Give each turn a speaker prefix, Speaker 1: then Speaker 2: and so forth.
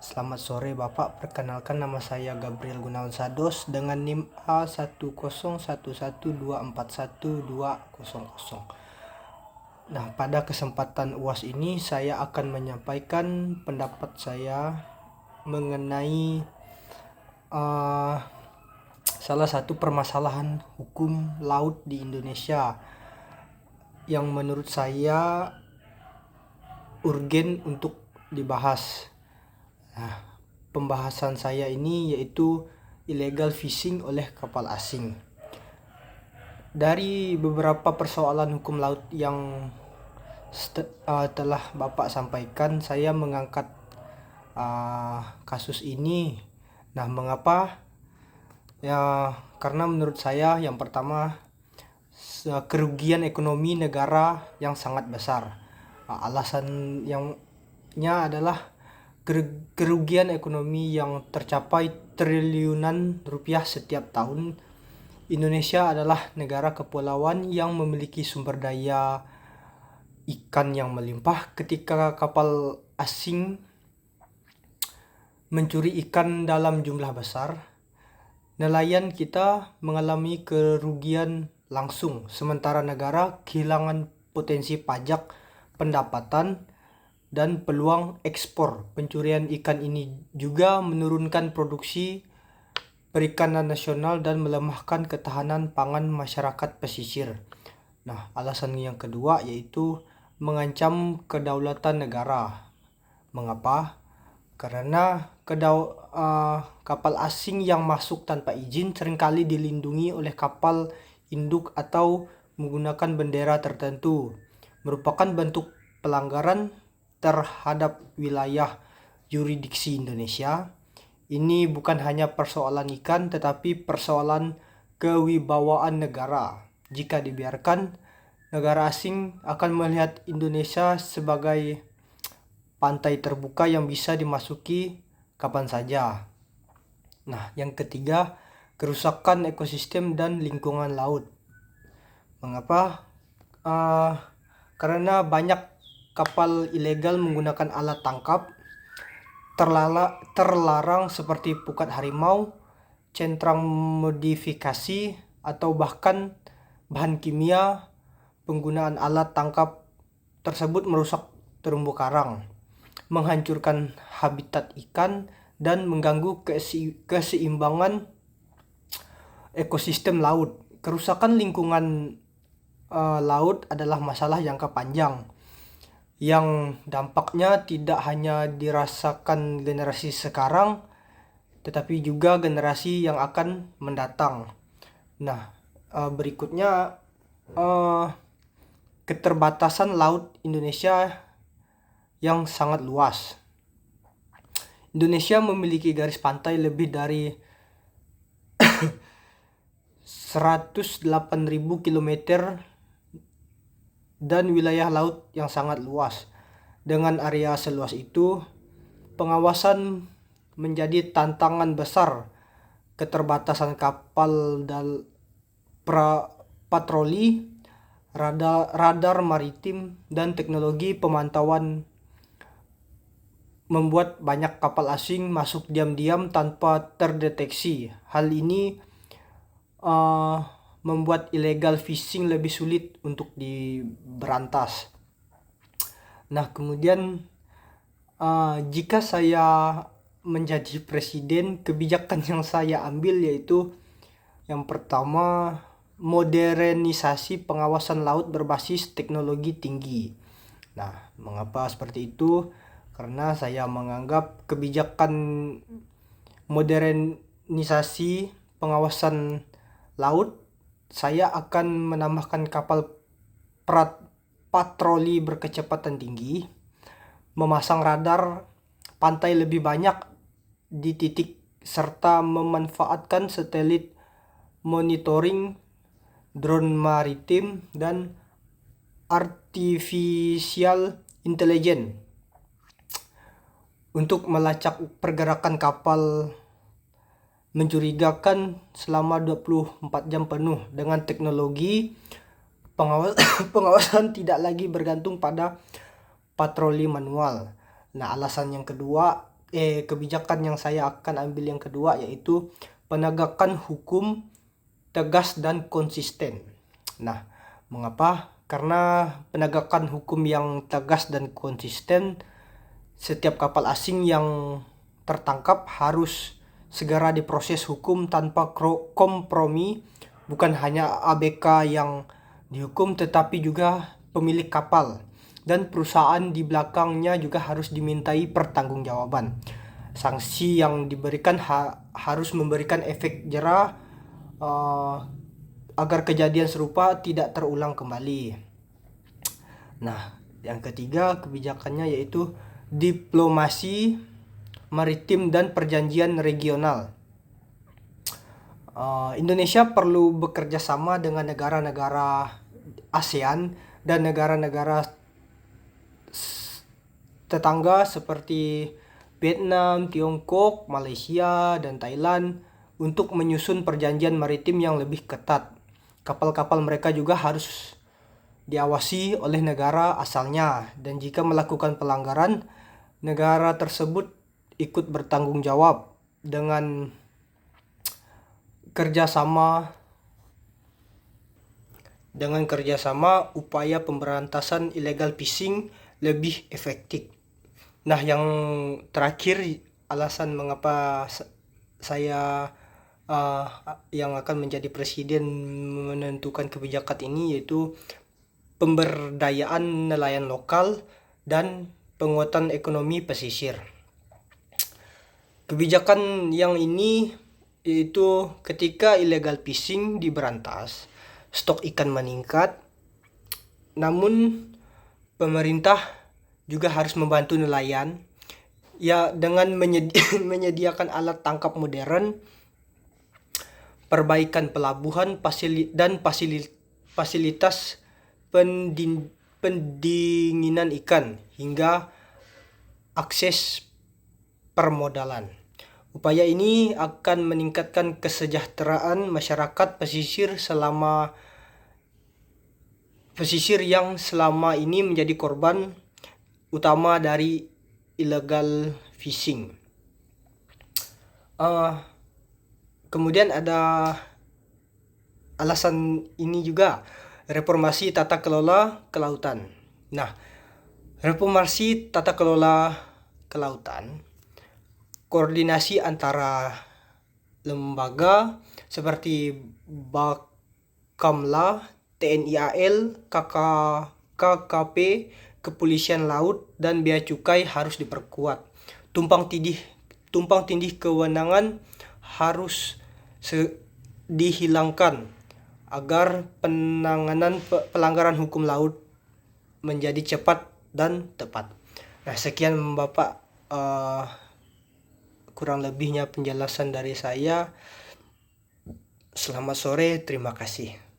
Speaker 1: Selamat sore Bapak, perkenalkan nama saya Gabriel Gunawan Sados dengan NIM A10112414200. Nah, pada kesempatan UAS ini saya akan menyampaikan pendapat saya mengenai salah satu permasalahan hukum laut di Indonesia yang menurut saya urgen untuk dibahas. Nah, pembahasan saya ini yaitu illegal fishing oleh kapal asing. Dari beberapa persoalan hukum laut yang telah Bapak sampaikan, saya mengangkat kasus ini. Nah, mengapa? Ya, karena menurut saya yang pertama, kerugian ekonomi negara yang sangat besar. Alasan yangnya adalah kerugian ekonomi yang tercapai triliunan rupiah setiap tahun. Indonesia adalah negara kepulauan yang memiliki sumber daya ikan yang melimpah. Ketika kapal asing mencuri ikan dalam jumlah besar, nelayan kita mengalami kerugian langsung, sementara negara kehilangan potensi pajak, pendapatan, dan peluang ekspor. Pencurian ikan ini juga menurunkan produksi perikanan nasional dan melemahkan ketahanan pangan masyarakat pesisir. Nah, alasan yang kedua yaitu mengancam kedaulatan negara. Mengapa? Karena kapal asing yang masuk tanpa izin seringkali dilindungi oleh kapal induk atau menggunakan bendera tertentu, merupakan bentuk pelanggaran terhadap wilayah yurisdiksi Indonesia. Ini bukan hanya persoalan ikan, tetapi persoalan kewibawaan negara. Jika dibiarkan, negara asing akan melihat Indonesia sebagai pantai terbuka yang bisa dimasuki kapan saja. Nah, yang ketiga, kerusakan ekosistem dan lingkungan laut. Mengapa? Karena banyak kapal ilegal menggunakan alat tangkap terlarang seperti pukat harimau, centang modifikasi, atau bahkan bahan kimia. Penggunaan alat tangkap tersebut merusak terumbu karang, menghancurkan habitat ikan, dan mengganggu keseimbangan ekosistem laut. Kerusakan lingkungan laut adalah masalah jangka panjang yang dampaknya tidak hanya dirasakan generasi sekarang, tetapi juga generasi yang akan mendatang. Nah, berikutnya keterbatasan laut Indonesia yang sangat luas. Indonesia memiliki garis pantai lebih dari 108.000 km dan wilayah laut yang sangat luas. Dengan area seluas itu, pengawasan menjadi tantangan besar. Keterbatasan kapal patroli, radar maritim, dan teknologi pemantauan membuat banyak kapal asing masuk diam-diam tanpa terdeteksi. Hal ini membuat illegal fishing lebih sulit untuk diberantas. Nah, kemudian jika saya menjadi presiden, kebijakan yang saya ambil yaitu yang pertama, modernisasi pengawasan laut berbasis teknologi tinggi. Nah, mengapa seperti itu? Karena saya menganggap kebijakan modernisasi pengawasan laut, saya akan menambahkan kapal patroli berkecepatan tinggi, memasang radar pantai lebih banyak di titik, serta memanfaatkan satelit monitoring, drone maritim, dan artificial intelligence untuk melacak pergerakan kapal mencurigakan selama 24 jam penuh. Dengan teknologi, pengawasan tidak lagi bergantung pada patroli manual. Nah, alasan yang kedua, kebijakan yang saya akan ambil yang kedua, yaitu penegakan hukum tegas dan konsisten. Nah, mengapa? Karena penegakan hukum yang tegas dan konsisten, setiap kapal asing yang tertangkap harus segera diproses hukum tanpa kompromi. Bukan hanya ABK yang dihukum, tetapi juga pemilik kapal dan perusahaan di belakangnya juga harus dimintai pertanggungjawaban. Sanksi yang diberikan harus memberikan efek jera agar kejadian serupa tidak terulang kembali. Nah, yang ketiga kebijakannya yaitu diplomasi maritim dan perjanjian regional. Indonesia perlu bekerja sama dengan negara-negara ASEAN dan negara-negara tetangga seperti Vietnam, Tiongkok, Malaysia, dan Thailand untuk menyusun perjanjian maritim yang lebih ketat. Kapal-kapal mereka juga harus diawasi oleh negara asalnya, dan jika melakukan pelanggaran, negara tersebut ikut bertanggung jawab. Dengan kerjasama upaya pemberantasan illegal fishing lebih efektif. Nah, yang terakhir alasan mengapa saya yang akan menjadi presiden menentukan kebijakan ini, yaitu pemberdayaan nelayan lokal dan penguatan ekonomi pesisir. Kebijakan yang ini yaitu ketika illegal fishing diberantas, stok ikan meningkat, namun pemerintah juga harus membantu nelayan dengan menyediakan alat tangkap modern, perbaikan pelabuhan dan fasilitas pendinginan ikan hingga akses permodalan. Upaya ini akan meningkatkan kesejahteraan masyarakat pesisir yang selama ini menjadi korban utama dari illegal fishing. Kemudian ada alasan ini juga, reformasi tata kelola kelautan. Nah, reformasi tata kelola kelautan, koordinasi antara lembaga seperti Bakamla, TNI AL, KKP, Kepolisian Laut, dan Bea Cukai harus diperkuat. Tumpang tindih kewenangan harus dihilangkan agar penanganan pelanggaran hukum laut menjadi cepat dan tepat. Nah, sekian Bapak kurang lebihnya penjelasan dari saya. Selamat sore, terima kasih.